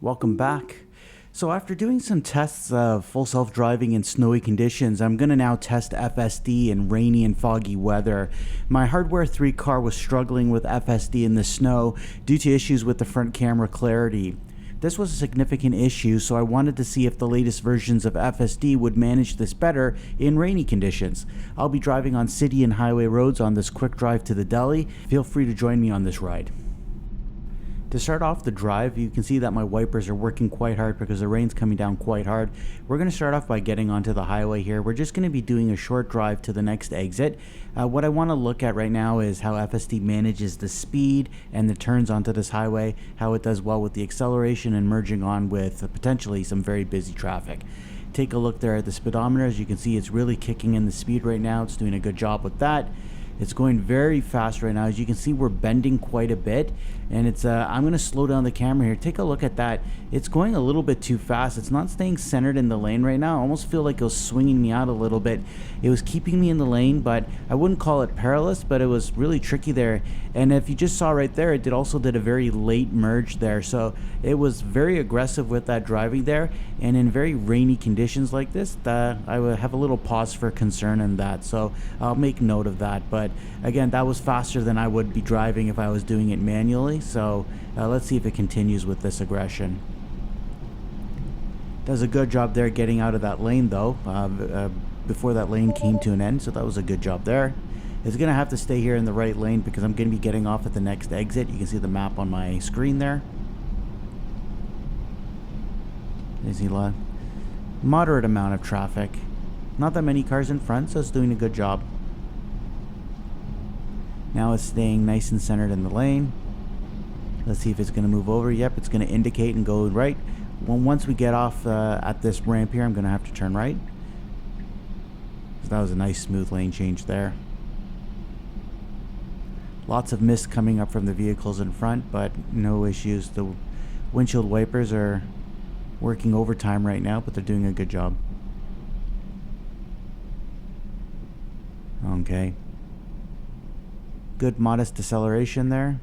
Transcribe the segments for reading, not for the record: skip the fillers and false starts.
Welcome back. So after doing some tests of full self-driving in snowy conditions, I'm going to now test FSD in rainy and foggy weather. My Hardware 3 car was struggling with FSD in the snow due to issues with the front camera clarity. This was a significant issue, so I wanted to see if the latest versions of FSD would manage this better in rainy conditions. I'll be driving on city and highway roads on this quick drive to the deli. Feel free to join me on this ride. To start off the drive, you can see that my wipers are working quite hard because the rain's coming down quite hard. We're going to start off by getting onto the highway here. We're just going to be doing a short drive to the next exit. What I want to look at right now is how FSD manages the speed and the turns onto this highway, how it does well with the acceleration and merging on with potentially some very busy traffic. Take a look there at the speedometer. As you can see, it's really kicking in the speed right now. It's doing a good job with that. It's going very fast right now. As you can see, we're bending quite a bit, and it's I'm going to slow down the camera here. Take a look at that. It's going a little bit too fast. It's not staying centered in the lane right now. I almost feel like it was swinging me out a little bit. It was keeping me in the lane, but I wouldn't call it perilous, but it was really tricky there. And if you just saw right there, it also did a very late merge there. So it was very aggressive with that driving there, and in very rainy conditions like this, I would have a little pause for concern in that. So I'll make note of that. But again, that was faster than I would be driving if I was doing it manually. So let's see if it continues with this aggression. Does a good job there getting out of that lane though, before that lane came to an end. So that was a good job there. It's going to have to stay here in the right lane because I'm going to be getting off at the next exit. You can see the map on my screen there. There's a moderate amount of traffic. Not that many cars in front, so it's doing a good job. Now it's staying nice and centered in the lane. Let's see if it's going to move over. Yep, it's going to indicate and go right. Once we get off at this ramp here, I'm going to have to turn right. So that was a nice smooth lane change there. Lots of mist coming up from the vehicles in front, but no issues. The windshield wipers are working overtime right now, but they're doing a good job. Okay. Good modest deceleration there.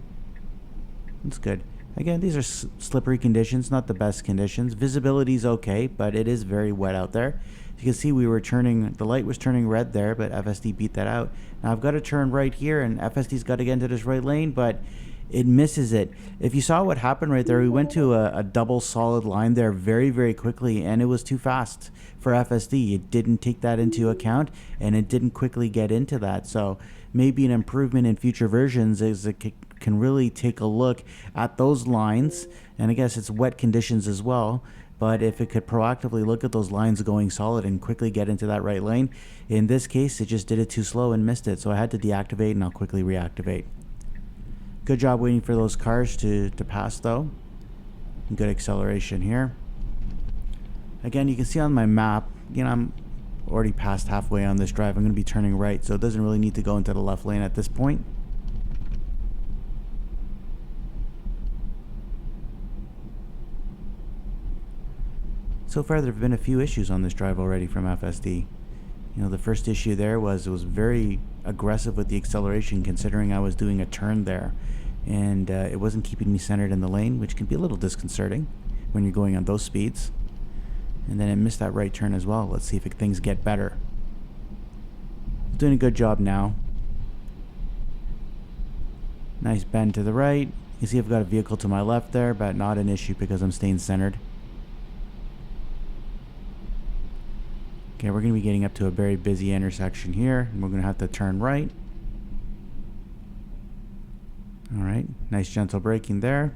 That's good. Again, these are slippery conditions, not the best conditions. Visibility's okay, but it is very wet out there. You can see the light was turning red there, but FSD beat that out. Now I've got to turn right here, and FSD's got to get into this right lane, but it misses it. If you saw what happened right there, we went to a double solid line there very, very quickly, and it was too fast for FSD. It didn't take that into account, and it didn't quickly get into that. So maybe an improvement in future versions is it can really take a look at those lines, and I guess it's wet conditions as well, but if it could proactively look at those lines going solid and quickly get into that right lane. In this case, it just did it too slow and missed it, so I had to deactivate, and I'll quickly reactivate. Good job waiting for those cars to pass though. Good acceleration here. Again, you can see on my map, I'm already past halfway on this drive. I'm going to be turning right, so it doesn't really need to go into the left lane at this point. So far, there have been a few issues on this drive already from FSD. The first issue there was it was very aggressive with the acceleration, considering I was doing a turn there, and it wasn't keeping me centered in the lane, which can be a little disconcerting when you're going on those speeds. And then it missed that right turn as well. Let's see if things get better. It's doing a good job now. Nice bend to the right. You see I've got a vehicle to my left there, but not an issue because I'm staying centered. Okay, we're going to be getting up to a very busy intersection here, and we're going to have to turn right. Alright, nice gentle braking there.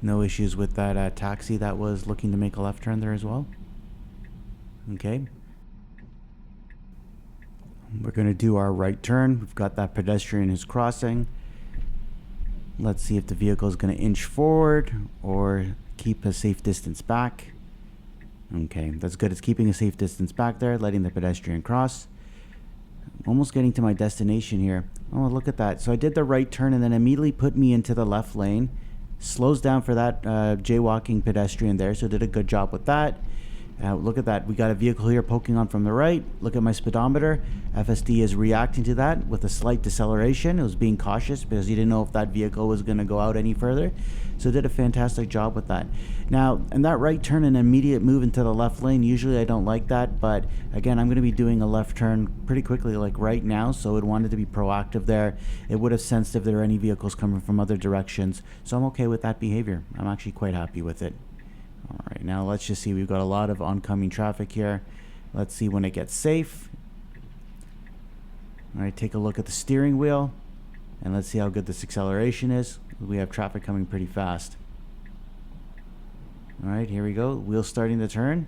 No issues with that taxi that was looking to make a left turn there as well. Okay. We're going to do our right turn. We've got that pedestrian who's crossing. Let's see if the vehicle is going to inch forward or keep a safe distance back. Okay, that's good. It's keeping a safe distance back there, letting the pedestrian cross. Almost getting to my destination here. Oh, look at that. So I did the right turn and then immediately put me into the left lane. Slows down for that jaywalking pedestrian there, so did a good job with that. Look at that. We got a vehicle here poking on from the right. Look at my speedometer. FSD is reacting to that with a slight deceleration. It was being cautious because he didn't know if that vehicle was going to go out any further. So did a fantastic job with that. Now, in that right turn, an immediate move into the left lane. Usually I don't like that, but again, I'm going to be doing a left turn pretty quickly, like right now. So it wanted to be proactive there. It would have sensed if there were any vehicles coming from other directions. So I'm okay with that behavior. I'm actually quite happy with it. All right, now let's just see. We've got a lot of oncoming traffic here. Let's see when it gets safe. All right, take a look at the steering wheel, and let's see how good this acceleration is. We have traffic coming pretty fast. All right, here we go. Wheel starting to turn,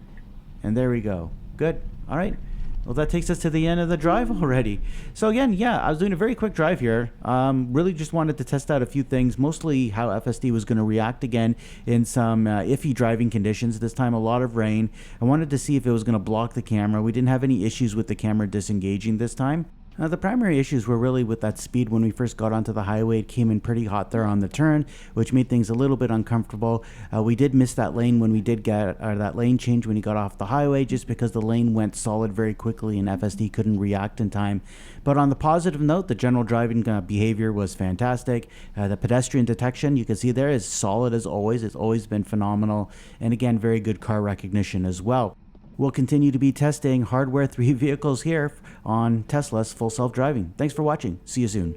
and there we go. Good. All right. Well, that takes us to the end of the drive already. So again, yeah, I was doing a very quick drive here. Really just wanted to test out a few things, mostly how FSD was going to react again in some iffy driving conditions. This time a lot of rain. I wanted to see if it was going to block the camera. We didn't have any issues with the camera disengaging this time. The primary issues were really with that speed when we first got onto the highway. It came in pretty hot there on the turn, which made things a little bit uncomfortable. We did miss that lane when we did get that lane change when he got off the highway, just because the lane went solid very quickly and FSD couldn't react in time. But on the positive note, the general driving behavior was fantastic. The pedestrian detection, you can see there, is solid as always. It's always been phenomenal. And again, very good car recognition as well. We'll continue to be testing Hardware 3 vehicles here on Tesla's full self-driving. Thanks for watching. See you soon.